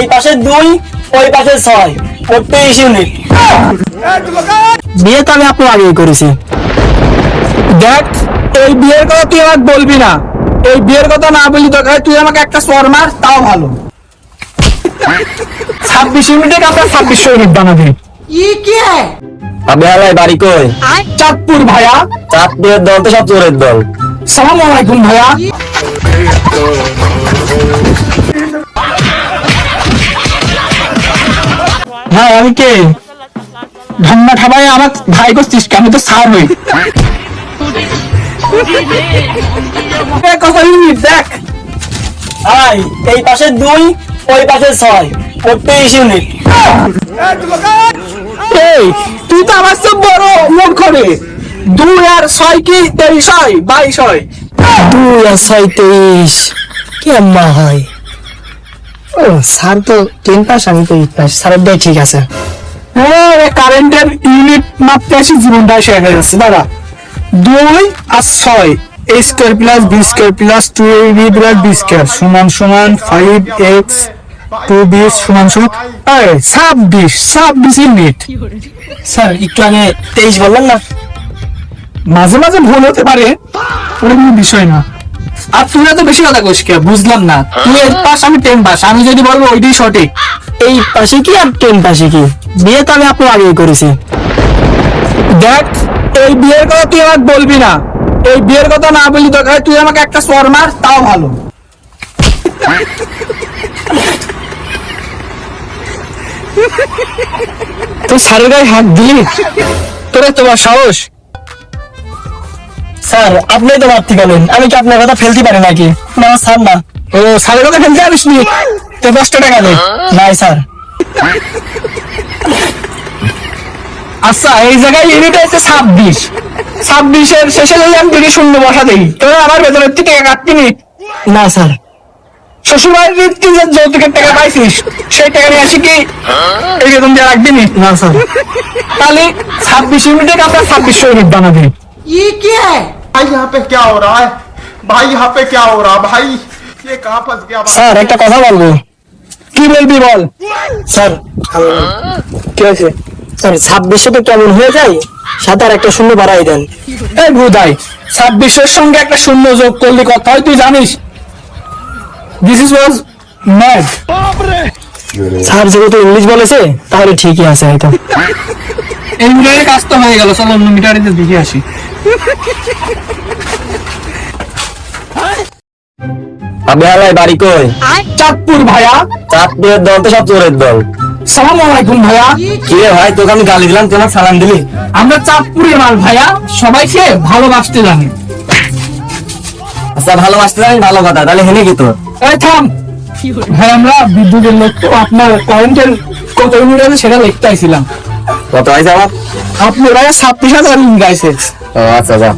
এই পাশে 2 ওই পাশে 6 23 ইউনিট। বিয়ে তো আমি আপনার আগেই করেছি। দেখ, এই বিয়ের কথা তুই আমাকে বলবি না। এই বিয়ের কথা না বলি দরকার তুই আমাকে একটা চর মার, তাও ভালো। 26 ইউনিটে আমরা 2600 ইউনিট বানাবি। আপনি হালাই বাড়ি কই? চাঁদপুর ভাইয়া। চাঁদপুরের দল তো সব চোরের দল। সালাম আলাইকুম ভাইয়া। হ্যাঁ, আমি কে? ঢন্না ঠাবাই আমার ভাই করছিস কে? আমি তো স্যার হই। কত ইউনিট দেখ? ভাই এই পাশে 2 ওই পাশে 6 23 ইউনিট। এই তুই তো আমার সব বড় মন করে। 2 আর 6 কি 23 হয়? 22 হয়। 2 আর 6 23 কেমন হয়? ও স্যার তো 10 পাস, আমি তো 8 পাস। স্যারের দেয় ঠিক আছে। হ্যাঁ, কারেন্টের ইউনিট মাপতে আসি জীবনটাই শেষ হয়ে যাচ্ছে দাদা। 2 আর 6 a square plus b square plus 2ab plus b square সমান সমান 5x 2b সমান সমান 26 ইউনিট। স্যার একটু আগে 23 বললেন না? মাঝে মাঝে ভুল হতে পারে, ওটা কোনো বিষয় না। আর তুই এত বেশি কথা কইস কে? বুঝলাম না। তুই 8 পাস, আমি 10 পাস। আমি যদি বলবো ওইটাই সঠিক। এই পাশে কি আর 10 পাশে কি? বিয়ে তো আমি আপনার আগেই করেছি। দেখ, এই বিয়ের কথা তুই আমাকে বলবি না। এই বিয়ের কথা না বলি দরকার তুই আমাকে একটা চর মার, তাও ভালো। তো স্যারের গায়ে হাত দিলি? তোর তোমার সাহস? স্যার আপনি তো মারতে গেলেন, আমি কি আপনার কথা ফেলতে পারি নাকি? না স্যার না। ও স্যারের কথা ফেলতে পারিস নি? তো 10 টাকা দে। নাই স্যার। আচ্ছা, এই জায়গায় ইউনিট আছে 26। 26 এর শেষে যদি আমি দিকে শূন্য বসা দেই, তোর আমার বেতনের থেকে টাকা কাটবি নি? না স্যার। শ্বশুরবাড়ির রীতি যে যৌতুকের টাকা পাইছিস, সেই টাকা নিয়ে আসি কি এই বেতন দিয়ে রাখবি নি? না স্যার। তাহলে 26 ইউনিটে আমরা 2600 ইউনিট বানাবি। ये क्या है भाई? यहाँ पे क्या हो रहा है भाई? यहाँ पे क्या हो रहा है भाई? ये कहाँ फंस गया भाई? স্যার একটা কথা বলবো। কি বলবি বল। স্যার কি হয়েছে? স্যার 26 তো কেমন হয়ে যায়, সাথে আর একটা শূন্য বাড়াই দেন। এই ভুদাই, 26 এর সঙ্গে একটা শূন্য যোগ করলে কথা হয় তুই জানিস? This is was mad. Sir যেহেতু ইংলিশ বলেছে তাহলে ঠিকই আছে হয়তো। এই মিটারের কাজ তো হয়ে গেল, চলো অন্য মিটারে দেখে আসি। আপনি হালাই বাড়ি কই? চাঁদপুর ভাইয়া। চাঁদপুরের দল তো সব চোরের দল। সালাম আলাইকুম ভাইয়া। কি রে ভাই, তোকে আমি গালি দিলাম, তোমার সালাম দিলি? আমরা চাঁদপুরের মাল ভাইয়া, সবাইকে ভালোবাসতে জানি। আচ্ছা ভালোবাসতে জানি, ভালো কথা। তাহলে হেনে কি তোর? এই থাম ভাই, আমরা বিদ্যুতের লোক তো, আপনার কারেন্টের কত ইউনিট আছে সেটা লিখতে আইছিলাম। কত হয়েছে আমার? আপনারা 26,000 ইউনিট আছে। ও আচ্ছা যা।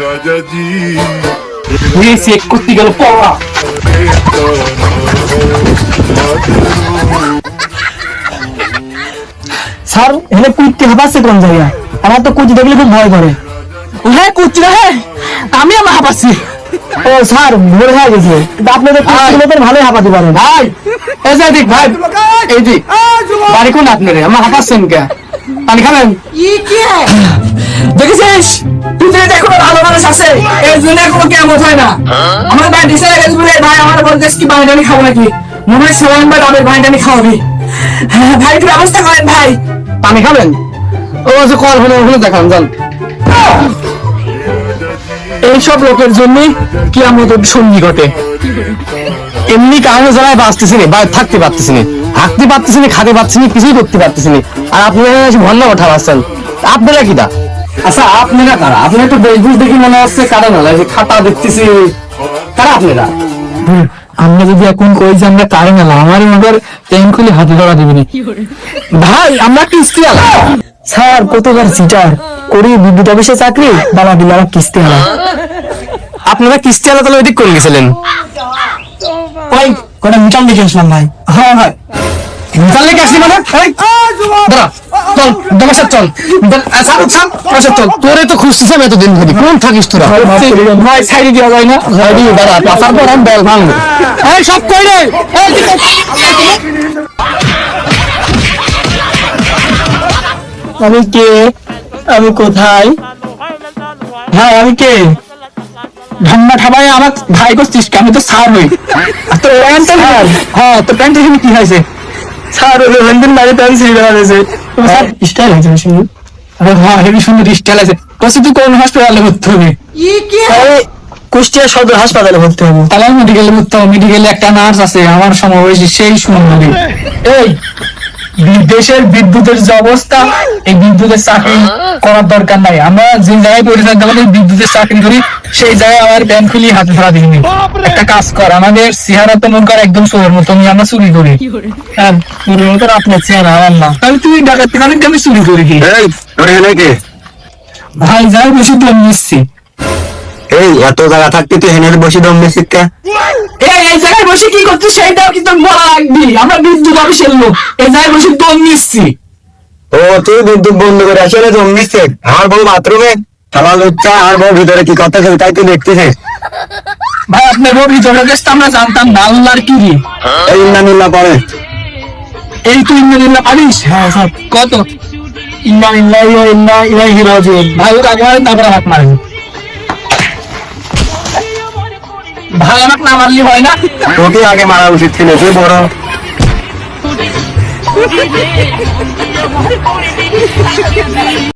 राजा जी এই চেক করতে গেল পড়া। স্যার হেনে কুইতে হাবাচ্ছে কোন জায়গা? আমার তো কুচি দেখলে খুব ভয় করে। হ্যাঁ কুচি না, হ্যাঁ আমি আমার হাঁপাচ্ছি। ও স্যার ভোর হয়ে গেছে, আপনাদের কুচিগুলো ভালোই হাঁপাতে পারেন। ভাই এই যে দেখ ভাই, এই যে বাড়ি কোন আপনারে? আমার হাঁপাচ্ছেন কে? পানি খাবেন? ये क्या है? দেখেছিস পৃথিবীতে এখনো ভালো মানুষ আছে, এই জন্য এখনো কেমন হয় না। আমার ভাই ডিসে গেছে বলে ভাই আমার বলতেছ কি পানি টানি খাবো নাকি? মনে হয় সবাই ভাই আমাদের পানি টানি খাওয়াবি। হ্যাঁ ভাই একটু ব্যবস্থা করেন ভাই। পানি খাবেন? ও আচ্ছা কল হলো ওখানে দেখান যান। এইসব লোকের জন্য কি আমাদের সঙ্গী ঘটে। এমনি কারণে যারা বাঁচতেছি না, বাইরে থাকতে পারতেছি না, হাঁটতে পারতেছি না, খাতে পারতেছি না, কিছুই করতে পারতেছি না। আর আপনারা এসে ভন্না কথা পাচ্ছেন, আপনারা কি দা? আচ্ছা আপনারা কারা? আপনার একটু বেশভূষ দেখি মনে হচ্ছে কারা না, যে খাতা দেখতেছি। কারা আপনারা? আমরা যদি এখন কই যে আমরা কারে না, আমার মনের ট্যাঙ্ক খুলে হাতে ধরা দিবি ভাই। আমরা কিস্তি আলা। স্যার কতবার সিটার করি বিদ্যুৎ অফিসে চাকরি, বানা দিল আমার কিস্তি আলা। আপনারা কিস্তি আলা তাহলে ওইদিক করে গেছিলেন? ওই কটা মিটার দেখে আসলাম ভাই। হ্যাঁ হ্যাঁ জানলে কি আসলি মানে এই, দাঁড়া, চল তোমার সাথে চল চল তোরে তো খুঁজছিস আমি এতদিন ধরে কোন থাকিস তোরা ভাই সাইডে দেওয়া যায় না? সাইডি দাঁড়া পাশার পর আমি বেল ভাঙবো এই সব কই রে এই আমি কে আমি কোথায় ভাই আমি কে? ঠান্ডা ঠাবাই আমার ভাই করছিস কি? আমি তো স্যার হই। আর তোর প্যান্ট হ্যাঁ তোর প্যান্ট এখানে কি হয়েছে? স্যার ওই রঞ্জন বাড়ি প্যান্ট ছিঁড়ে দেওয়া হয়েছে স্যার স্টাইল হয়েছে শুনুন আরে হ্যাঁ হেবি সুন্দর স্টাইল আছে। বলছি তুই কোন হসপিটালে ভর্তি হবি? কুষ্টিয়া সদর হাসপাতালে ভর্তি হবো তাহলে মেডিকেলে ভর্তি হবো। মেডিকেলে একটা নার্স আছে আমার সমবয়সী, সেই সুন্দরী। এই দেশের বিদ্যুতের যে অবস্থা, এই বিদ্যুতের চাকরি করার দরকার নাই। আমরা যে জায়গায় পরিচালনা করি বিদ্যুতের চাকরি করি, সেই জায়গায় আমার ব্যাংক খুলি হাতে ধরা দিইনি। একটা কাজ কর, আমাদের চেহারা তো মন কর একদম চোরের মতো, আমরা চুরি করি। হ্যাঁ চোরের মতো আপনার চেহারা আমার না। তাহলে তুই ডাকাতি মানে আমি চুরি করি কি? এই তোর এখানে কে ভাই যাই বেশি দম নিচ্ছি। এই এত জায়গা থাকতে তুই হেনের বসে দম নিছিস কে এই জায়গায় বসে কি করছিস সেইটাও কিন্তু বলা লাগবি। আমরা বিদ্যুৎ অফিসের লোক, এই জায়গায় বসে দম নিচ্ছি। ও তুই বিদ্যুৎ বন্ধ করে আসলে দম নিচ্ছে আমার বউ বাথরুমে আমার লুচ্চা আর বউ ভিতরে কি কথা চলছে তাই তুই দেখতেছিস ভাই আপনার বউ ভিতরে গেছে আমরা জানতাম না। আল্লাহর কি রে? এই ইন্নানিল্লাহ পরে এই তুই ইন্নালিল্লাহ পারিস? হ্যাঁ স্যার। কত? ইন্নালিল্লাহি ওয়া ইন্না ইলাইহি রাজিউন। ভাই ওর আগে মারেন তারপরে হাত মারেন। ভাই আমাকে না মারলি হয় না? তোকে আগে মারা উচিত ছিল তুই বড়